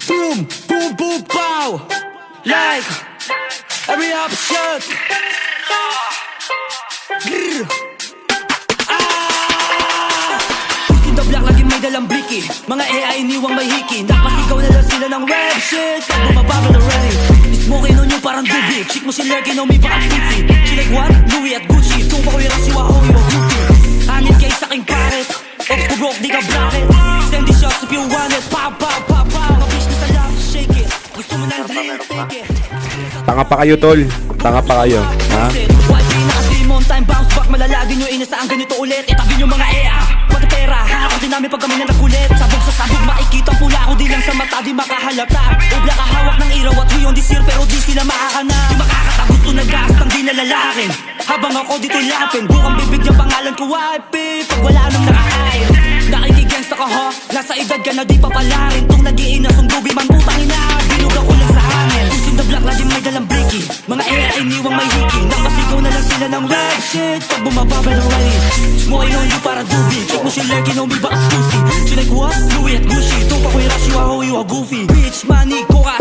Boom, boom, boom, pow. Like every option. Grr. Push in the block, lagi may dalang bliki. Mga AI iniwang may hiki. Napasigaw na lang sila ng web shit. Pag bumababa na ready. Smoking on you parang dubi. Chick mo si Lurky, no me baka tipsy. She like what? Louis at Gucci. Kung pa ko yung rasi, waho yung Gucci. Hangin kay sa aking paret. Ops ko broke, di ka bracket. Send the shots if you want it. Pow, pow, pow, pow. Mabis na sa love, shake it. Gusto mo ng drink, take it. Tanga pa kayo, tol. Tanga pa kayo. Ha? YG naka-3 on time, bounce back. Malalagin nyo inasaan ganito ulit. Itabi nyo mga ea. Pati pera, hahakot din namin pag kami na nagulit. Sabog sa sabog, makikita pula ko. Di lang sa mata, di makahalata. Ubla kahawak ng iraw at huyon this year, pero di sila makakana. Di makakata, gusto na gastang di nalalakin. Habang ako dito lapin, bukang bibig yung pangalan ko, wipe. Pag wala nang nakakain, nakikigangsta ka ho. Nasa edad ka na di papalarin. Tung nag-iina, sunggubi man putang ina. Bilog ako lang sa hangin. Push in the block, laging may dalang bliki. Mga AI iniwang may hiki. Napasigaw na lang sila ng rap shit. Pag bumababa na ready. Smoking on you para dubi. Check mo si Lurky, no me baka pussy. She like what? Louis at Gucci. Tung pa ko yung Rashi, waho you a goofy. Bitch, money, coca,